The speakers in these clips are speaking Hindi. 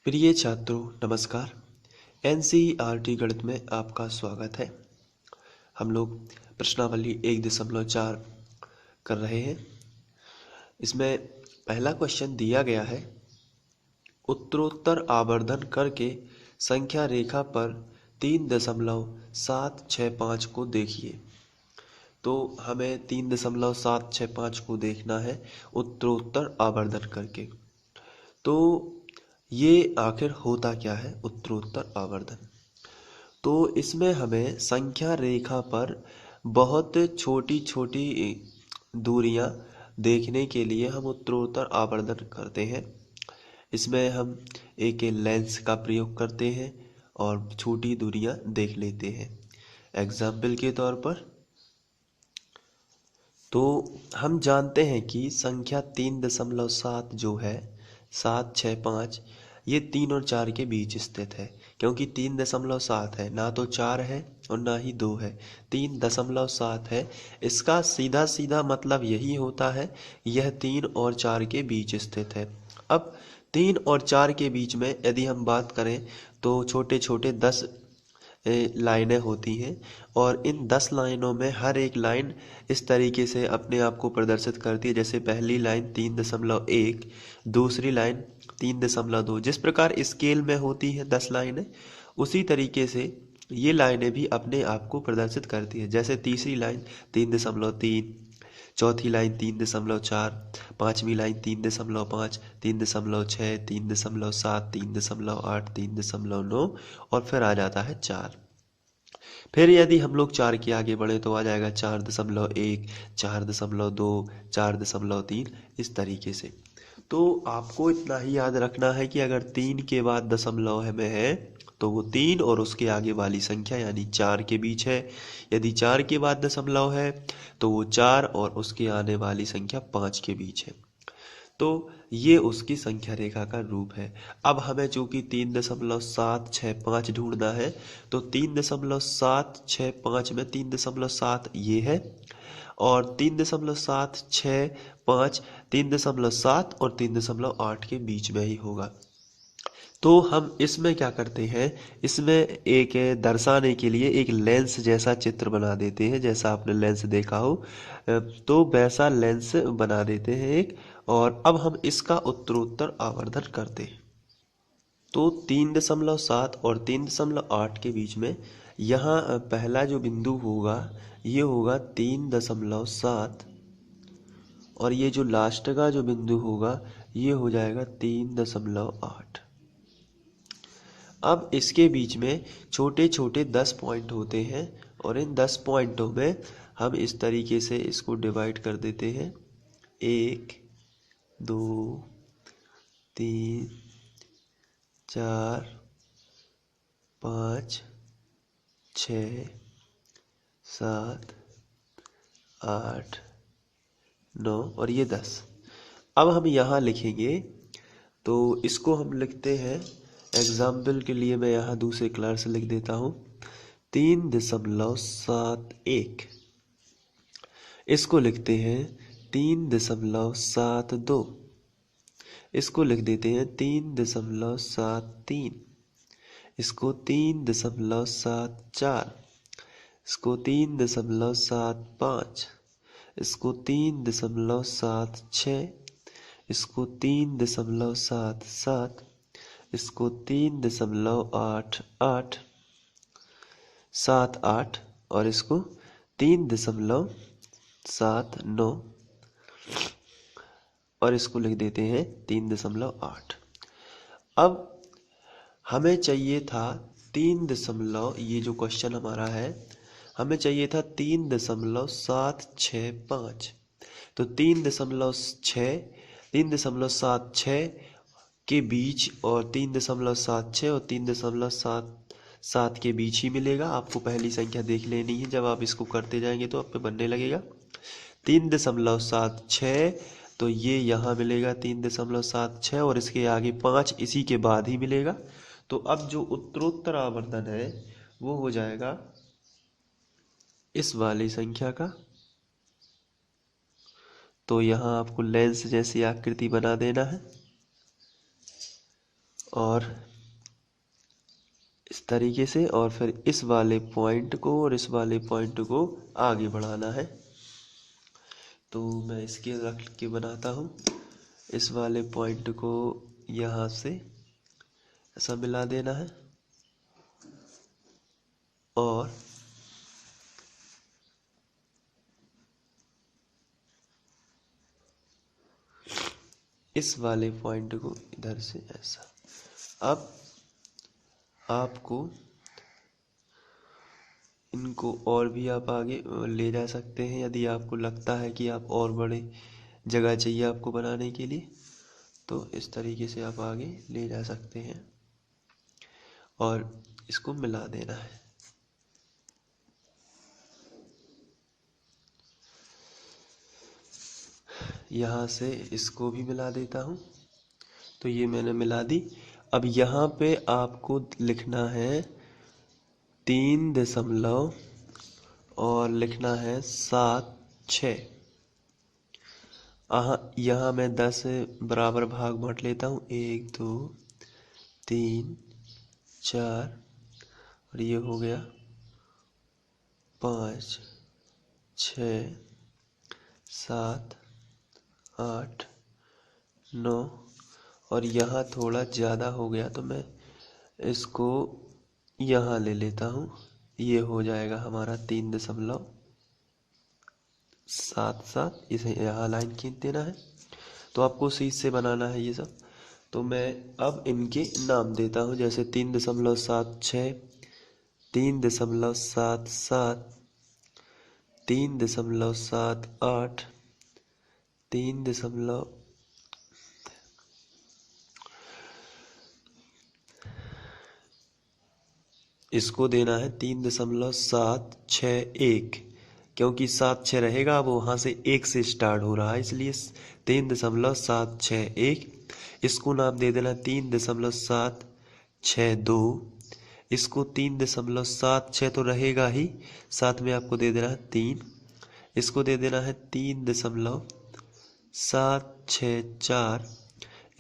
प्रिय छात्रों नमस्कार। एनसीईआरटी गणित में आपका स्वागत है। हम लोग प्रश्नावली 1.4 कर रहे हैं। इसमें पहला क्वेश्चन दिया गया है, उत्तरोत्तर आवर्धन करके संख्या रेखा पर 3.765 को देखिए। तो हमें 3.765 को देखना है उत्तरोत्तर आवर्धन करके। तो ये आखिर होता क्या है उत्तरोत्तर आवर्धन? तो इसमें हमें संख्या रेखा पर बहुत छोटी छोटी दूरियां देखने के लिए हम उत्तरोत्तर आवर्धन करते हैं। इसमें हम एक लेंस का प्रयोग करते हैं और छोटी दूरियां देख लेते हैं। एग्जाम्पल के तौर पर तो हम जानते हैं कि संख्या 3.7 जो है 765, ये 3 और 4 के बीच स्थित है। क्योंकि 3.7 है, ना तो 4 है और ना ही 2 है, 3.7 है। इसका सीधा सीधा मतलब यही होता है, यह 3 और 4 के बीच स्थित है। अब 3 और 4 के बीच में यदि हम बात करें तो छोटे छोटे 10 लाइनें होती हैं और इन 10 लाइनों में हर एक लाइन इस तरीके से अपने आप को प्रदर्शित करती है। जैसे पहली लाइन 3.1, दूसरी लाइन 3.2। जिस प्रकार स्केल में होती है 10 लाइनें, उसी तरीके से ये लाइनें भी अपने आप को प्रदर्शित करती है। जैसे तीसरी लाइन 3.3, चौथी लाइन 3.4, पांचवी लाइन 3.5, 3.6, 3.7, 3.8, 3.9 और फिर आ जाता है 4। फिर यदि हम लोग 4 के आगे बढ़े तो आ जाएगा 4.1, 4.2, 4.3, इस तरीके से। तो आपको इतना ही याद रखना है कि अगर 3 के बाद दशमलव में है तो वो 3 और उसके आगे वाली संख्या यानी 4 के बीच है। यदि 4 के बाद दशमलव है तो वो 4 और उसके आने वाली संख्या 5 के बीच है। तो ये उसकी संख्या रेखा का रूप है। अब हमें चूंकि 3.765 ढूंढना है, तो 3.765 में 3.7 ये है और 3.765 3.7 और 3.8 के बीच में ही होगा। तो हम इसमें क्या करते हैं, इसमें एक दर्शाने के लिए एक लेंस जैसा चित्र बना देते हैं। जैसा आपने लेंस देखा हो तो वैसा लेंस बना देते हैं एक, और अब हम इसका उत्तरोत्तर आवर्धन करते हैं। तो 3.7 और 3.8 के बीच में यहाँ पहला जो बिंदु होगा ये होगा 3.7, और ये जो लास्ट का जो बिंदु होगा ये हो जाएगा 3.8। अब इसके बीच में छोटे छोटे 10 पॉइंट होते हैं और इन 10 पॉइंटों में हम इस तरीके से इसको डिवाइड कर देते हैं। 1, 2, 3, 4, 5, 6, 7, 8, 9 और ये 10। अब हम यहाँ लिखेंगे तो इसको हम लिखते हैं, एग्जाम्पल के लिए मैं यहाँ दूसरे कलर से लिख देता हूँ 3.71। इसको लिखते हैं 3.72। इसको लिख देते हैं 3.73। इसको 3.74। इसको 3.75। इसको 3.76। इसको 3.77। इसको 3.88, 78 और इसको 3.79 और इसको लिख देते हैं 3.8। अब हमें चाहिए था 3 ये जो क्वेश्चन हमारा है, हमें चाहिए था 3.765। तो 3.76 के बीच और 3.76 और 3.77 के बीच ही मिलेगा। आपको पहली संख्या देख लेनी है, जब आप इसको करते जाएंगे तो आपको बनने लगेगा 3.76। तो ये यहाँ मिलेगा 3.76 और इसके आगे 5 इसी के बाद ही मिलेगा। तो अब जो उत्तरोत्तर आवर्धन है वो हो जाएगा इस वाली संख्या का। तो यहाँ आपको लेंस जैसी आकृति बना देना है और इस तरीके से, और फिर इस वाले पॉइंट को और इस वाले पॉइंट को आगे बढ़ाना है। तो मैं इसके रख के बनाता हूँ। इस वाले पॉइंट को यहाँ से ऐसा मिला देना है और इस वाले पॉइंट को इधर से ऐसा। अब आपको इनको और भी आप आगे ले जा सकते हैं यदि आपको लगता है कि आप और बड़े जगह चाहिए आपको बनाने के लिए, तो इस तरीके से आप आगे ले जा सकते हैं और इसको मिला देना है। यहाँ से इसको भी मिला देता हूँ। तो ये मैंने मिला दी। अब यहाँ पे आपको लिखना है 3 और लिखना है 7 6। यहाँ मैं 10 बराबर भाग बांट लेता हूँ। 1 2 3 4 और ये हो गया 5 6 7 8 9 और यहाँ थोड़ा ज़्यादा हो गया तो मैं इसको यहाँ ले लेता हूँ। ये हो जाएगा हमारा 3.77। इसे यहाँ लाइन खींच देना है। तो आपको सीध से बनाना है ये सब। तो मैं अब इनके नाम देता हूँ, जैसे 3.76 3.77 3.78 3. इसको देना है 3.761 क्योंकि 7 6 रहेगा, वो वहाँ से 1 से स्टार्ट हो रहा है, इसलिए 3.761। इसको नाम दे देना 3.762। इसको 3.76 तो रहेगा ही, साथ में आपको दे देना है 3। इसको दे देना है 3.764।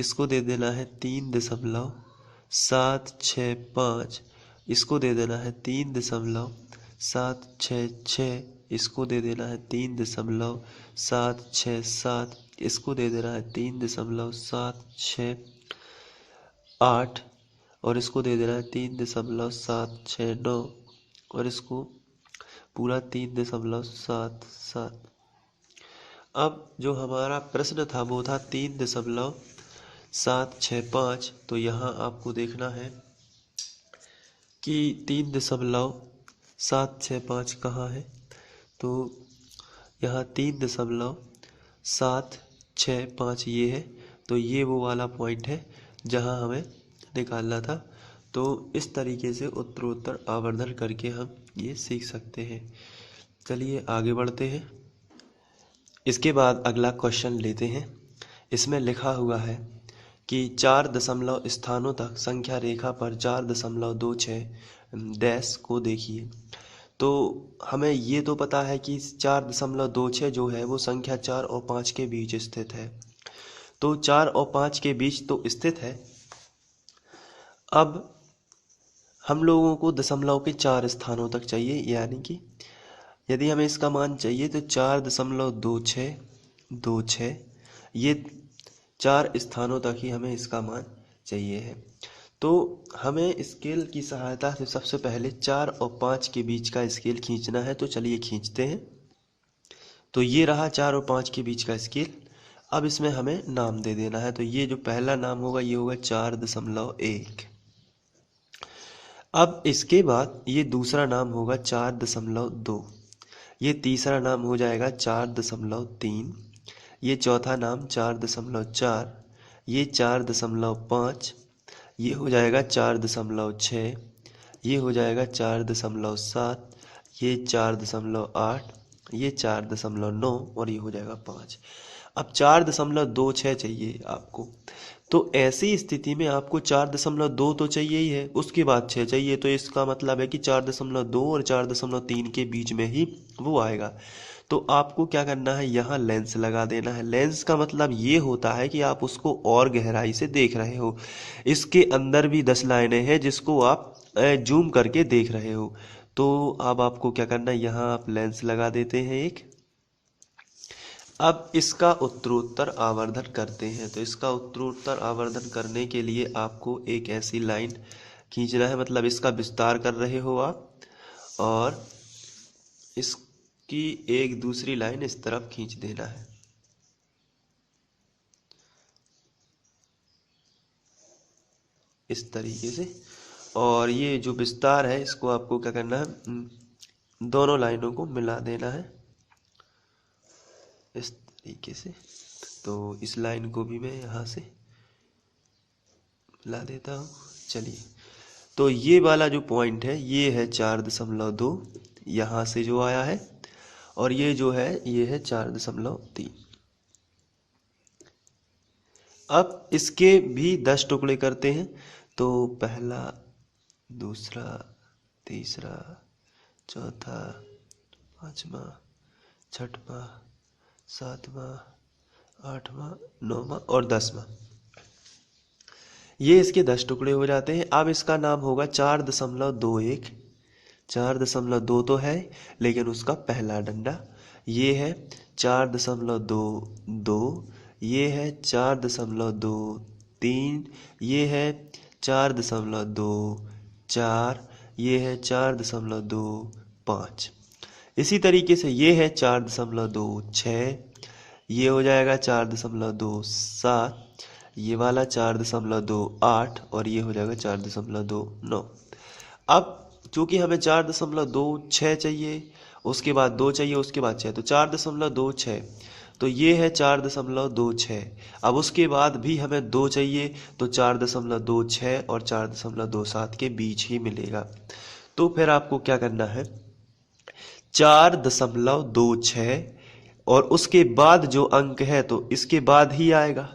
इसको दे देना है 3.765। इसको दे देना है 3.766। इसको दे देना है 3.767। इसको दे देना है 3.768 और इसको दे देना है 3.769 और इसको पूरा 3.77। अब जो हमारा प्रश्न था वो था 3.765। तो यहाँ आपको देखना है कि 3.765 कहाँ है। तो यहाँ 3.765 ये है। तो ये वो वाला पॉइंट है जहाँ हमें निकालना था। तो इस तरीके से उत्तरोत्तर आवर्धन करके हम ये सीख सकते हैं। चलिए आगे बढ़ते हैं। इसके बाद अगला क्वेश्चन लेते हैं। इसमें लिखा हुआ है कि 4 दशमलव स्थानों तक संख्या रेखा पर 4.26 डैश को देखिए। तो हमें ये तो पता है कि 4.26 जो है वो संख्या 4 और 5 के बीच स्थित है। तो 4 और 5 के बीच तो स्थित है। अब हम लोगों को दशमलव के 4 स्थानों तक चाहिए, यानी कि यदि हमें इसका मान चाहिए तो 4.2626 ये 4 स्थानों तक ही हमें इसका मान चाहिए है। तो हमें स्केल की सहायता से सबसे पहले 4 और 5 के बीच का स्केल खींचना है। तो चलिए खींचते हैं। तो ये रहा 4 और 5 के बीच का स्केल। अब इसमें हमें नाम दे देना है। तो ये जो पहला नाम होगा ये होगा 4.1। अब इसके बाद ये दूसरा नाम होगा 4.2। ये तीसरा नाम हो जाएगा 4.3। ये चौथा नाम 4.4। ये 4.5। ये हो जाएगा 4.6। ये हो जाएगा 4.7। ये 4.8। ये 4.9 और ये हो जाएगा 5। अब 4.26 चाहिए आपको। तो ऐसी स्थिति में आपको 4.2 तो चाहिए ही है, उसके बाद 6 चाहिए। तो इसका मतलब है कि 4.2 और 4.3 के बीच में ही वो आएगा। तो आपको क्या करना है, यहाँ लेंस लगा देना है। लेंस का मतलब ये होता है कि आप उसको और गहराई से देख रहे हो। इसके अंदर भी 10 लाइनें हैं जिसको आप जूम करके देख रहे हो। तो अब आपको क्या करना है, यहाँ आप लेंस लगा देते हैं एक। अब इसका उत्तरोत्तर आवर्धन करते हैं। तो इसका उत्तरोत्तर आवर्धन करने के लिए आपको एक ऐसी लाइन खींचना है, मतलब इसका विस्तार कर रहे हो आप, और इसकी एक दूसरी लाइन इस तरफ खींच देना है। इस तरीके से। और ये जो विस्तार है इसको आपको क्या करना है, दोनों लाइनों को मिला देना है इस तरीके से। तो इस लाइन को भी मैं यहाँ से मिला देता हूँ। चलिए, तो ये वाला जो पॉइंट है ये है 4.2 यहाँ से जो आया है, और ये जो है ये है 4.3। अब इसके भी 10 टुकड़े करते हैं। तो पहला, दूसरा, तीसरा, चौथा, पांचवा, छठवां, सातवां, आठवां, नौवां और 10वां, ये इसके 10 टुकड़े हो जाते हैं। अब इसका नाम होगा 4.21। 4.2 तो है, लेकिन उसका पहला डंडा ये है 4.22, ये है 4.23, ये है 4.24, ये है 4.25। इसी तरीके से ये है 4.26, ये हो जाएगा 4.27, ये वाला 4.28 और ये हो जाएगा 4.29। अब चूंकि हमें 4.26 चाहिए, उसके बाद 2 चाहिए, उसके बाद 6, तो 4.26, तो ये है 4.26। अब उसके बाद भी हमें 2 चाहिए, तो 4.26 और 4.27 के बीच ही मिलेगा। तो फिर आपको क्या करना है, 4.26 और उसके बाद जो अंक है तो इसके बाद ही आएगा।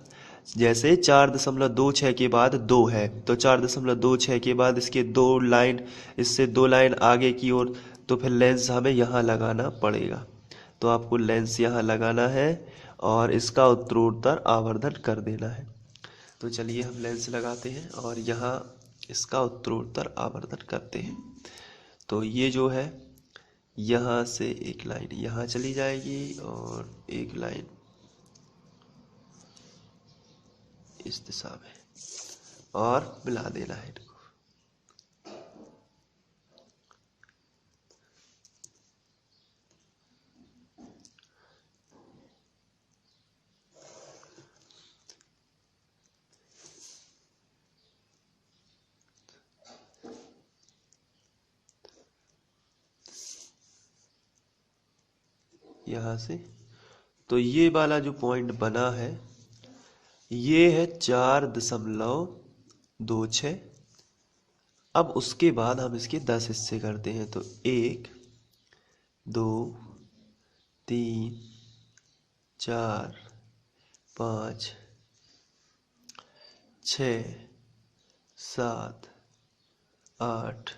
जैसे 4.26 के बाद 2 है, तो 4.26 के बाद इसके 2 लाइन, इससे 2 लाइन आगे की ओर, तो फिर लेंस हमें यहाँ लगाना पड़ेगा। तो आपको लेंस यहाँ लगाना है और इसका उत्तरोत्तर आवर्धन कर देना है। तो चलिए हम लेंस लगाते हैं और यहाँ इसका उत्तरोत्तर आवर्धन करते हैं। तो ये जो है, यहाँ से एक लाइन यहाँ चली जाएगी और एक लाइन इस दिशा में, और मिला देना है इनको। यहाँ से तो ये वाला जो पॉइंट बना है ये है 4.26। अब उसके बाद हम इसके 10 हिस्से करते हैं। तो 1, 2, 3, 4, 5, 6, 7, 8,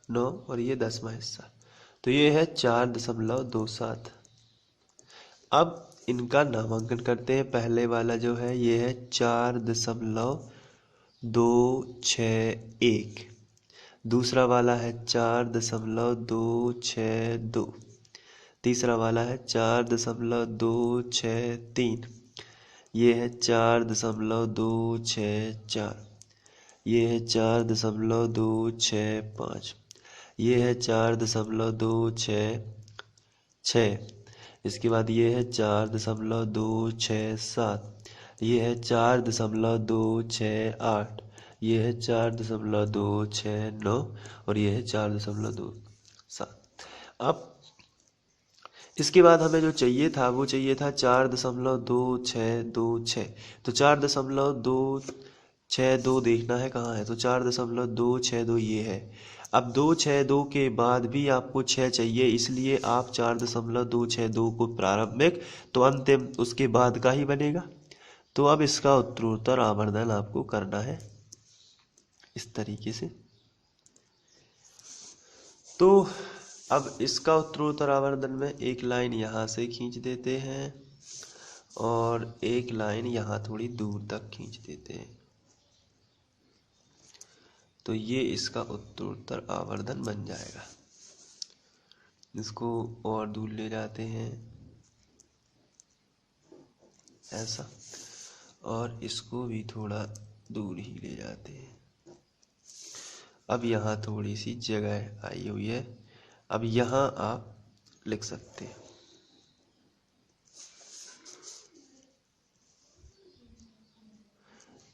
9 और ये 10वां हिस्सा। तो ये है 4.27। अब इनका नामांकन करते हैं। पहले वाला जो है ये है 4.261, दूसरा वाला है 4.262, तीसरा वाला है 4.263, ये है 4.264, ये है 4.265, ये है 4.266, इसके बाद ये है 4.267, ये है 4.268, ये है 4.269 और ये है 4.27। अब इसके बाद हमें जो चाहिए था वो चाहिए था 4.2626। तो 4.262 देखना है कहाँ है, तो 4.262 ये है। अब 262 के बाद भी आपको 6 चाहिए, इसलिए आप 4.262 को प्रारंभिक तो अंतिम उसके बाद का ही बनेगा। तो अब इसका उत्तरोत्तर आवर्धन आपको करना है इस तरीके से। तो अब इसका उत्तरोत्तर आवर्धन में एक लाइन यहाँ से खींच देते हैं और एक लाइन यहाँ थोड़ी दूर तक खींच देते हैं, तो ये इसका उत्तरोत्तर आवर्धन बन जाएगा। इसको और दूर ले जाते हैं ऐसा, और इसको भी थोड़ा दूर ही ले जाते हैं। अब यहाँ थोड़ी सी जगह आई हुई है, अब यहाँ आप लिख सकते हैं।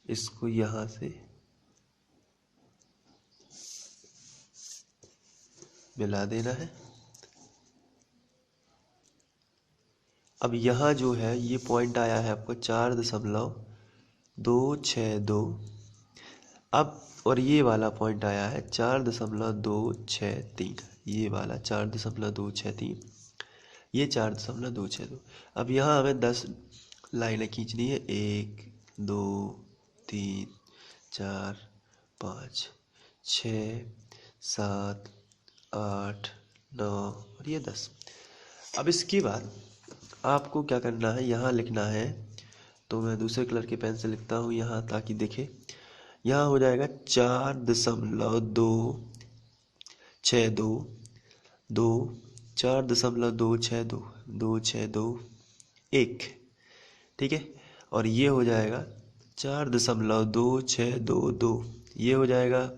इसको यहाँ से मिला देना है। अब यहाँ जो है ये पॉइंट आया है आपको 4.262। अब और ये वाला पॉइंट आया है 4.263, ये वाला 4.263, ये 4.262। अब यहाँ हमें 10 लाइनें खींचनी है, 1 2 3 4 5 6 7 8 9 और ये 10। अब इसके बाद आपको क्या करना है, यहाँ लिखना है, तो मैं दूसरे कलर के पेन से लिखता हूँ यहाँ ताकि दिखे। यहाँ हो जाएगा 4.262, 4.262, 262 1, ठीक है। और ये हो जाएगा 4.2622, ये हो जाएगा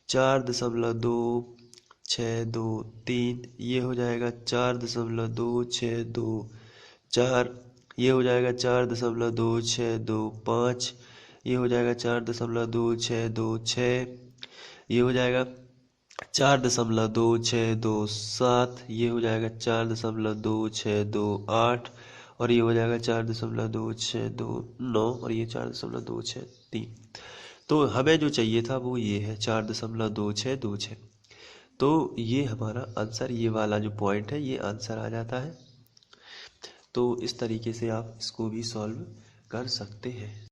4.2623, ये हो जाएगा 4.2624, ये हो जाएगा 4.2625, ये हो जाएगा 4.2626, ये हो जाएगा 4.2627, ये हो जाएगा 4.2628, और ये हो जाएगा 4.2629, और ये 4.2623। तो हमें जो चाहिए था वो ये है 4.2626। तो ये हमारा आंसर, ये वाला जो पॉइंट है ये आंसर आ जाता है। तो इस तरीके से आप इसको भी सॉल्व कर सकते हैं।